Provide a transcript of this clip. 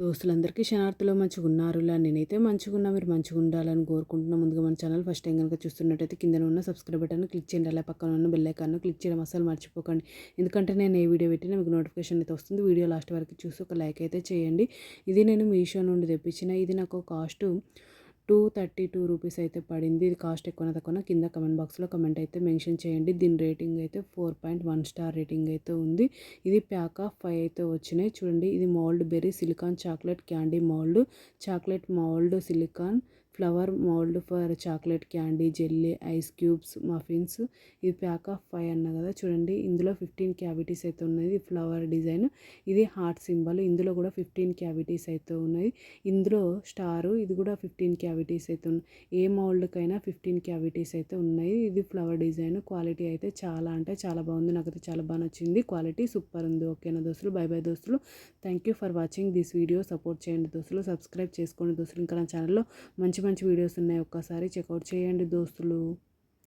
దోస్తులందరికీ శనార్థిలో మంచిగున్నారులా. నేనైతే మంచిగున్నా, మీరు మంచిగుండాలని కోరుకుంటున్నా. ముందుగా మన ఛానల్ ఫస్ట్ టైం కనుక చూస్తున్నట్టయితే కింద ఉన్న సబ్స్క్రైబ్ బటన్ క్లిక్ చేయండి. అలా పక్కన ఉన్న బెల్ ఐకాన్ క్లిక్ చేయడం అసలు మర్చిపోకండి. ఎందుకంటే నేను ఏ వీడియో పెట్టినా మీకు నోటిఫికేషన్ అయితే వస్తుంది. వీడియో లాస్ట్ వరకు చూసి ఒక లైక్ అయితే చేయండి. ఇది నేను మీషో నుండి తెప్పించిన. ఇది నాకు కాస్ట్ 232 రూపీస్ అయితే పడింది. ఇది కాస్ట్ ఎక్కువ తక్కువ కింద కమెంట్ బాక్స్లో కమెంట్ అయితే మెన్షన్ చేయండి. దీని రేటింగ్ అయితే 4.1 స్టార్ రేటింగ్ అయితే ఉంది. ఇది ప్యాక్ ఆఫ్ 5 అయితే వచ్చినాయి. చూడండి, ఇది mould berry silicon chocolate candy mould, chocolate mould silicon flower mould for chocolate candy jelly ice cubes muffins. ఇది ప్యాక్ ఆఫ్ 5 అన్న కదా. చూడండి, ఇందులో 15 క్యావిటీస్ అయితే ఉన్నాయి. ఇది ఫ్లవర్ డిజైన్, ఇది హార్ట్ సింబల్. ఇందులో కూడా 15 క్యావిటీస్ అయితే ఉన్నాయి. ఇందులో స్టారు, ఇది కూడా 15 క్యావిటీస్ అయితే ఉన్నాయి. ఏ మౌల్డ్కైనా 15 క్యావిటీస్ అయితే ఉన్నాయి. ఇది ఫ్లవర్ డిజైన్. క్వాలిటీ అయితే చాలా అంటే చాలా బాగుంది. నాకైతే చాలా బాగా నచ్చింది. క్వాలిటీ సూపర్ ఉంది. ఓకేనా దోస్తులు, బై బై దోస్తులు. Thank you for watching this video. Support చేయండి దోస్తులు, సబ్స్క్రైబ్ చేసుకోండి దోస్తులు. ఇంకా నా ఛానల్లో మంచి మంచి వీడియోస్ ఉన్నాయి, ఒక్కసారి చెక్అవుట్ చేయండి దోస్తులు.